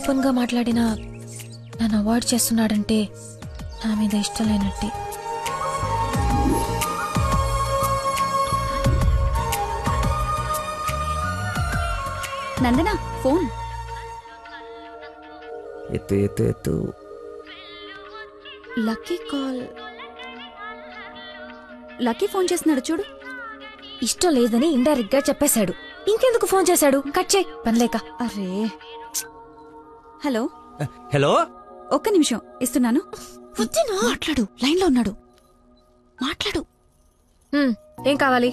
Open గా మాట్లాడినా నన్ను అవాయిడ్ చేస్తున్నాడంటే నా మీద ఇష్టం లేనట్టే. నందనా ఫోన్ ఎత్తు ఎత్తు ఎత్తు. Lucky call. లక్కీ ఫోన్ చేస్తున్నాడు చూడు. ఇష్టం లేదని ఇండైరెక్ట్ గా చెప్పేశాడు. ఇంకెందుకు ఫోన్ చేశాడు? కట్ చేయి పనిలేక. అరే హలో హలో, ఒక్క నిమిషం ఇస్తున్నాను. మాట్లాడు, లైన్ లో ఉన్నాడు, మాట్లాడు. ఏం కావాలి?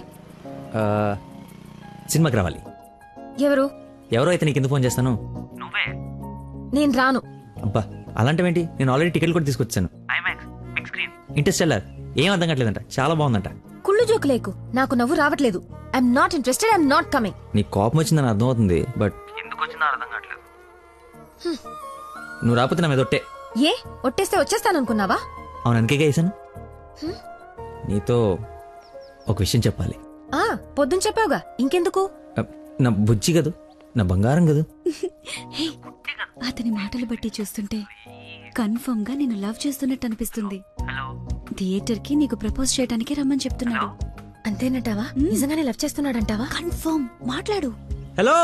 సినిమాకి రావాలి. ఎవరో అయితే నీకు ఎందుకు ఫోన్ చేస్తాను? నేను రాను. అబ్బా అలాంటివేంటి, నేను ఆల్రెడీ టికెట్ కూడా తీసుకొచ్చాను. ఇంటర్స్టెల్లార్ ఏం అర్థం కావట్లేదంట, చాలా బాగుందంట. కుళ్ళు జోకు లేకు, నాకు నవ్వు రావట్లేదు. I'm not interested, I'm not coming. నీకు కోపం వచ్చిందని అర్థం అవుతుంది, బట్ ఎందుకు వచ్చిందో అర్థం కావట్లేదు. నువ్వు రాకపోతే నా మీద ఒట్టే. ఏ ఒట్టేస్తే వచ్చేస్తాననుకున్నావా? అవును, అందుకే వేసాను. నీతో ఒక విషయం చెప్పాలి. పొద్దున చెప్పావుగా, ఇంకెందుకు? నా బుజ్జి కదూ, నా బంగారం కదూ. అతని మాటలు బట్టి చూస్తుంటే కన్ఫర్మ్ గా నేను లవ్ చేస్తున్నట్టు అనిపిస్తుంది. థియేటర్ కి నీకు ప్రపోజ్ చేయడానికి రమ్మని చెప్తున్నాడు. అంతేనంటావా? నిజంగానే లవ్ చేస్తున్నాడంటావా? కన్ఫర్మ్. మాట్లాడు. హలో.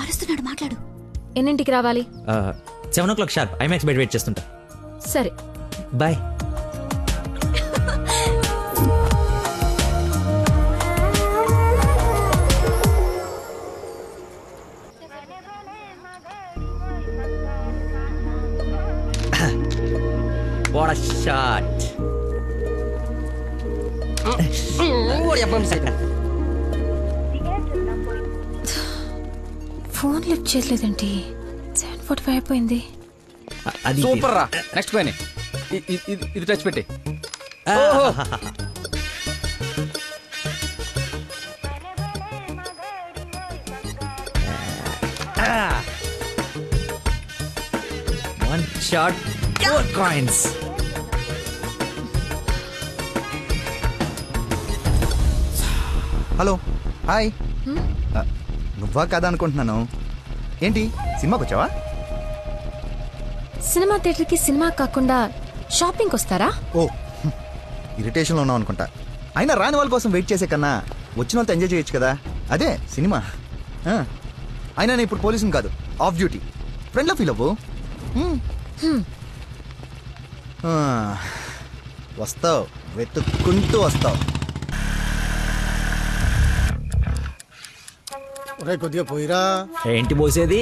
అరుస్తున్నాడు, మాట్లాడు. ఎన్నింటికి రావాలి? 7 o'clock షార్ప్ ఐమాక్స్ బయట వెయిట్ చేస్తుంటా. సరే bye. What a shot. Phone lift చేయలేదేంటి? 7:45 అయిపోయింది. సూపర్ రా. నెక్స్ట్ పైన ఇది టచ్ పెట్టి. One shot, 4 coins. Hello, hi. నువ్వా కాదా అనుకుంటున్నాను. ఏంటి సినిమాకి వచ్చావా? సినిమా థియేటర్కి సినిమా కాకుండా షాపింగ్కి వస్తారా? ఓ, ఇరిటేషన్లో ఉన్నావు అనుకుంటా. అయినా రాని వాళ్ళ కోసం వెయిట్ చేసే కన్నా వచ్చిన వాళ్ళతో ఎంజాయ్ చేయొచ్చు కదా, అదే సినిమా. అయినా నేను ఇప్పుడు పోలీసుని కాదు, ఆఫ్ డ్యూటీ. ఫ్రెండ్లో ఫీల్ అవ్వు. వస్తావు, వెతుక్కుంటూ వస్తావు. కొద్దిగా పోయిరా. ఏంటి పోసేది?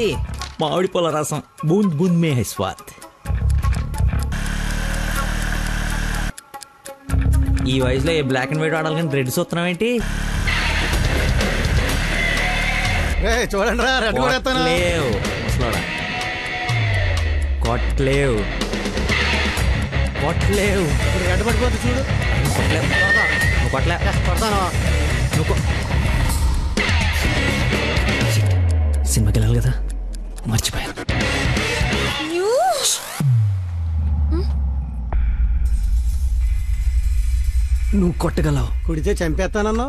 మామిడి పళ్ళ రసం. బూంద్ బూంద్ మే హై స్వాద్. ఈ వయసులో ఏ బ్లాక్ అండ్ వైట్ ఆడాలి కానీ రెడ్ చూస్తున్నావు ఏంటి? చూడండి రా, రెడ్ కొట్టలేవు కొట్టలేవు కొట్టలేవు. రెడ్ పడిపోతే చూడు. కొట్టలేవు, నువ్వు కొట్టలే. నువ్వు సినిమాకి వెళ్ళాలి కదా, మర్చిపోయాను. నువ్వు కొట్టగలవు. కుడితే చంపేస్తానన్నా.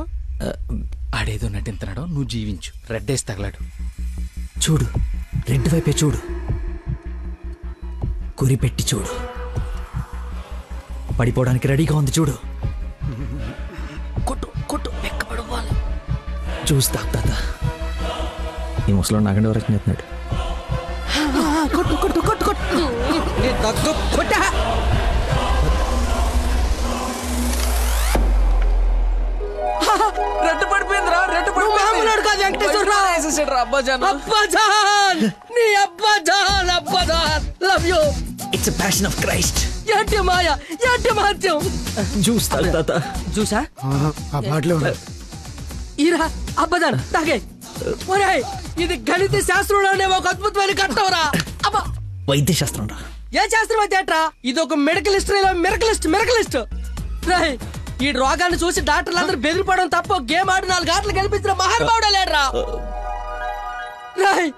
ఆడేదో నటింతున్నాడో, నువ్వు జీవించు. రెడ్ వేసి తగలాడు. చూడు, రెడ్ వైపే చూడు, గురి పెట్టి చూడు. పడిపోవడానికి రెడీగా ఉంది చూడు. కొట్టు కొట్టు, ఎక్కబడవాలి. చూస్తా తాత. ఈ ముసలో నాగండి వరకు చేస్తున్నాడు. కొట్టు కొట్టు కొట్టు కొట్టు. కొట్టా. రెడ్ పడిపోయిందిరా, రెడ్ పడిపోయింది కాదు. వెంకటేశ్వరరావు అబ్బాజాన్. అబ్బాజాన్, నీ అబ్బాజాన్, అబ్బాజాన్ love you. It's a passion of Christ. ఏంటి మాయ, ఏంటి మహత్యం. చూస్తా తాత. చూసా ఆ బాటిలో ఈరా అబ్బాజాన్ తాగే. ఒరేయ్, ఇది గణిత శాస్త్రంలోనే ఒక అద్భుతమైన కట్టవరా. అబ్బా, వైద్య శాస్త్రం రా. ఏ శాస్త్రం అయితే ఏట్రా, ఇది ఒక మెడికల్ హిస్టరీలో మెరకలిస్ట్. రేయ్, ఈ రోగాన్ని చూసి డాక్టర్లు అందరూ బెదిరిపోవడం తప్ప గేమ్ ఆడి 4 గంటలు గెలిపించిన మహానుభావుడు లేడ్రా. రేయ్,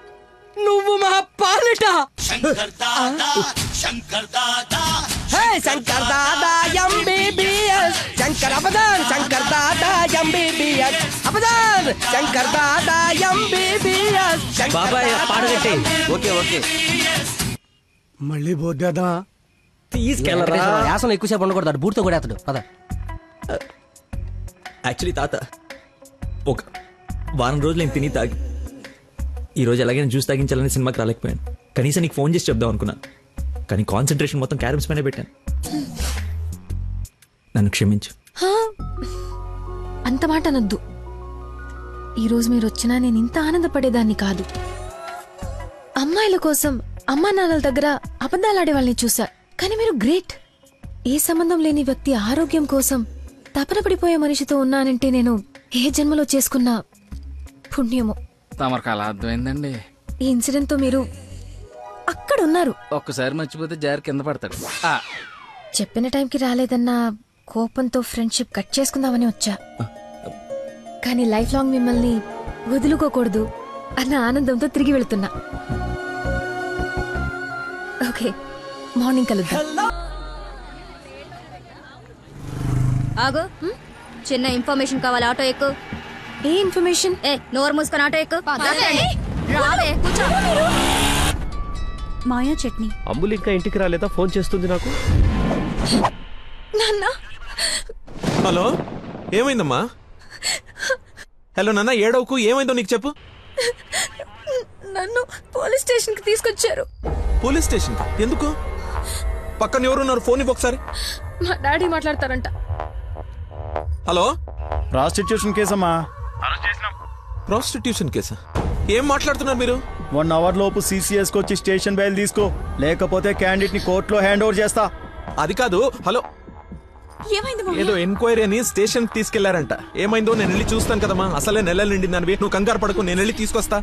నువ్వు మా పాలిట. Shankar Dada MBBS. Shankar అబదాన్, Shankar Dada MBBS. Jabardasth Shankar Dada MBBS బాబాయ్ పాడగట్టి ఓకే ఓకే మళ్ళీ బోద్దేద్దామా? తీసుకెళ్ళరా. యాసన ఎక్కువసేపు ఉండకూడదు, బూట్తో కూడా అతడు పద. యాక్చువల్లీ తాత ఒక వారం రోజులు నేను తిని తాగి ఈరోజు ఎలాగైనా జ్యూస్ తాగించాలని సినిమాకి రాలేకపోయాను. కనీసం నీకు ఫోన్ చేసి చెప్దాం అనుకున్నాను, కానీ కాన్సన్ట్రేషన్ మొత్తం క్యారమ్స్ పైన పెట్టాను. నన్ను క్షమించు. అంత మాట అనొద్దు. ఈరోజు మీరు వచ్చినా నేను ఇంత ఆనందపడేదాన్ని కాదు. అమ్మాయిల కోసం అమ్మా నాన్నల దగ్గర అబద్ధాలాడే వాళ్ళని చూసా, కానీ మీరు గ్రేట్. ఏ సంబంధం లేని వ్యక్తి ఆరోగ్యం కోసం తపన పడిపోయే మనిషితో ఉన్నానంటే నేను ఏ జన్మలో చేసుకున్న పుణ్యమో. తమరికి అలా అర్థమైందండి. ఈ ఇన్సిడెంట్ తో మీరు అక్కడ ఉన్నారు. ఒక్కసారి మర్చిపోతే జారి కింద పడతాడు. చెప్పిన టైంకి రాలేదన్న కోపంతో ఫ్రెండ్షిప్ కట్ చేసుకుందామని వచ్చా, కానీ లైఫ్ లాంగ్ మిమ్మల్ని వదులుకోకూడదు అన్న ఆనందంతో తిరిగి వెళుతున్నా. ఓకే, మార్నింగ్ కలుద్దాం. ఆగు, చిన్న ఇన్ఫర్మేషన్ కావాలి. ఆటో ఎక్కు. ఏ ఇన్ఫర్మేషన్? నోరు మూసుకొని ఆటో ఎక్కు. రావే, కూర్చో. మాయా చట్నీ. అంబులు ఇంకా ఇంటికి రాలేదా? ఫోన్ చేస్తుంది నాకు. నాన్న. హలో, ఏమైందమ్మా? హలో నాన్న, ఏడవకు. ఏమైందో నీకు చెప్పు. నన్ను పోలీస్ స్టేషన్ కి తీసుకొచ్చారు. Police station? ఎందుకు? పక్కన ఎవరున్నారు? ఫోన్ ఇవ్వు ఒకసారి. మా డాడీ మాట్లాడతారంట. హలో, ప్రాస్టిట్యూషన్ కేసమ్మా. ప్రాస్టిట్యూషన్ కేసా? ఏం మాట్లాడుతున్నారు మీరు? 1 అవర్ లోపు CCS కి వచ్చి స్టేషన్ బయలు తీసుకో, లేకపోతే క్యాండిడేట్ ని కోర్టులో హ్యాండ్ ఓవర్ చేస్తా. అది కాదు. హలో, ఏదో ఎంక్వైరీ అని స్టేషన్ కి తీసుకెళ్లారంట. ఏమైందో నేను వెళ్ళి చూస్తాను కదమ్మా. అసలే నెలలు నిండింది. నువ్వు కంగారు పడకు, నేను వెళ్ళి తీసుకొస్తా.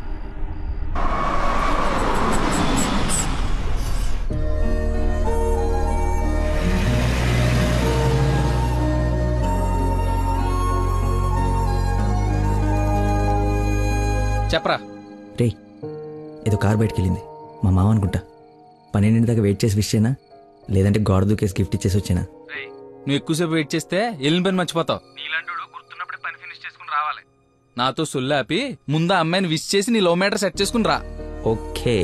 చెప్పరా. రే, ఏదో కార్ బయటకు వెళ్ళింది. మా మామ అనుకుంటా. 12 దాకా వెయిట్ చేసి విష్ చేయనా, లేదంటే గోడ దూకేసి గిఫ్ట్ ఇచ్చేసి వచ్చేనా? నువ్వు ఎక్కువసేపు వెయిట్ చేస్తే వెళ్ళిన పని మర్చిపోతావు. నీలాంటి గుర్తున్నప్పుడే పని ఫినిష్ చేసుకుని రావాలి. నాతో సొల్లాపి ముందు అమ్మాయిని విష్ చేసి నీ లవ్ మ్యాటర్ సెట్ చేసుకుని రా. ఓకే.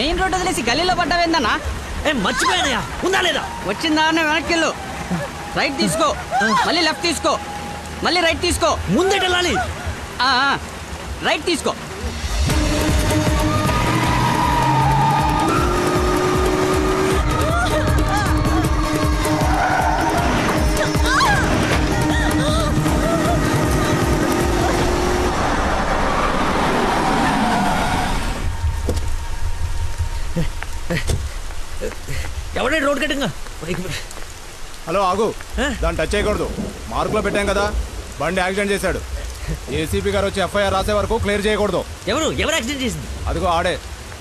మెయిన్ రోడ్ వదిలేసి గల్లీలో పడ్డావేందన్నా? మర్చిపోయానయ్యా, ఉందా లేదా? వచ్చిందా వెనక్కి వెళ్ళు, రైట్ తీసుకో, మళ్ళీ లెఫ్ట్ తీసుకో, మళ్ళీ రైట్ తీసుకో. ముందెటెళ్ళాలి. రైట్ తీసుకో. ఎవడే రోడ్ కట్టింగా? హలో ఆగు, దాన్ని టచ్ చేయకూడదు. మార్కులో పెట్టాం కదా, బండి యాక్సిడెంట్ చేశాడు. ఏసీపీ గారు వచ్చి ఎఫ్ఐఆర్ రాసే వరకు క్లియర్ చేయకూడదు. ఎవరు యాక్సిడెంట్ చేసింది? అదిగో ఆడే.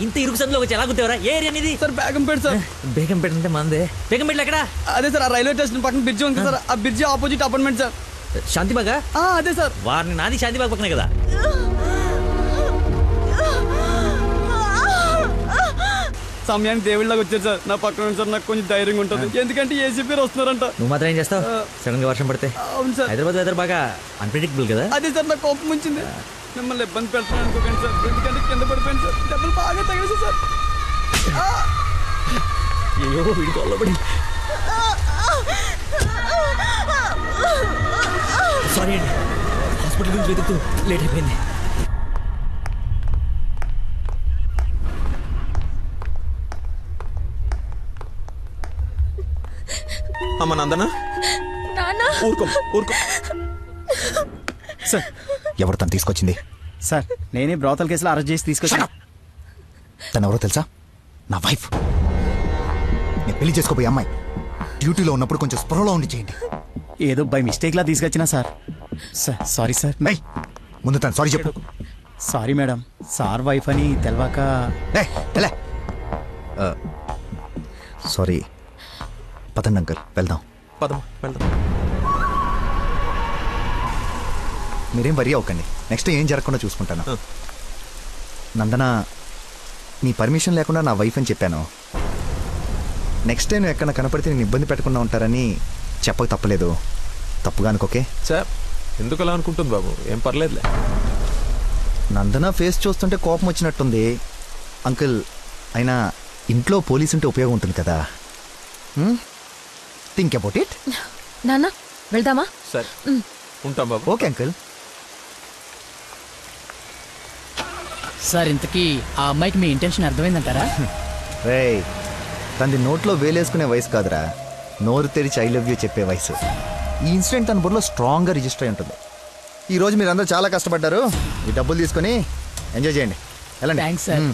ఇంత ఇరుకు సందులో వచ్చి ఎలా గుర్తేవరా? ఏ ఏరియా అనేది? Sir Begumpet sir. బేగంపేట అంటే మందే. బేగంపేట ఎక్కడ? అదే సార్, ఆ రైల్వే స్టేషన్ పక్కన బ్రిడ్జ్ ఉంది సార్, ఆ బ్రిడ్జ్ ఆపోజిట్ అపార్ట్మెంట్ సార్. శాంతిబాగా? అదే సార్. వారిని నాది శాంతిబాగ్ పక్కనే కదా. సమయానికి దేవుళ్ళగా వచ్చారు సార్. నా పక్కన సార్ నాకు కొంచెం ధైర్యంగా ఉంటుంది, ఎందుకంటే ఏసీపీ వస్తున్నారంట. నువ్వు మాత్రం ఏం చేస్తావు? సడన్ గా వర్షం పడితే? అవును సార్. హైదరాబాద్ వెదర్ బాగా అన్ప్రెడిక్టబుల్ కదా. అదే సార్ నాకు కోపం వచ్చింది. మిమ్మల్ని ఇబ్బంది పెడతాను అనుకోకండి సార్, ఎందుకంటే కింద పడిపోయింది సార్, దెబ్బలు బాగా తగిలేసి సార్. అయ్యో వీడి కొల్లబడి. సారీ అండి, హాస్పిటల్ గురించి వెతుకుతూ లేట్ అయిపోయింది. అమ్మ నందనా, ఊరుకో ఊరుకో. సార్ ఎవరు తను తీసుకొచ్చింది? సార్ నేనే బ్రోతల్ కేసులో అరెస్ట్ చేసి తీసుకొచ్చాను. తను ఎవరో తెలుసా? నా వైఫ్. నేను పెళ్లి చేసుకోబోయే అమ్మాయి. డ్యూటీలో ఉన్నప్పుడు కొంచెం స్పృహలో ఉండి చేయండి. ఏదో బై మిస్టేక్ లా తీసుకొచ్చినా సార్. Sorry sir. ముందు తను సారీ చెప్పు. సారీ మేడం, సార్ వైఫ్ అని తెలవాక. సారీ. పదండి అంకుల్, వెళ్దాం. మీరేం వరి అవ్వకండి, నెక్స్ట్ ఏం జరగకుండా చూసుకుంటాను. నందన, నీ పర్మిషన్ లేకుండా నా వైఫ్ అని చెప్పాను. నెక్స్ట్ టైం ఎక్కడ కనపడితే నేను ఇబ్బంది పెట్టకుండా ఉంటారని చెప్పక తప్పలేదు. తప్పుగా అనుకోకే. సార్ ఎందుకు అలా అనుకుంటుంది బాబు? ఏం పర్లేదులే. నందన ఫేస్ చూస్తుంటే కోపం వచ్చినట్టుంది అంకుల్. అయినా ఇంట్లో పోలీస్ ఉంటే ఉపయోగం ఉంటుంది కదా. Think about it. నాన్న వెళ్దామా? సరే ఉంటాం బాబు. Okay uncle. సార్ ఇంతకీ ఆ అమ్మాయికి మీ ఇంటెన్షన్ అర్థమైందంటారా? రేయ్, తనది నోట్లో వేలేసుకునే వయసు కాదురా, నోరు తెరిచి ఐ లవ్ యూ చెప్పే వయసు. ఈ ఇన్సిడెంట్ తన బుర్రలో స్ట్రాంగ్గా రిజిస్టర్ అయి ఉంటుంది. ఈరోజు మీరందరూ చాలా కష్టపడ్డారు. ఈ డబ్బులు తీసుకొని ఎంజాయ్ చేయండి. వెళ్ళండి. Thanks sir.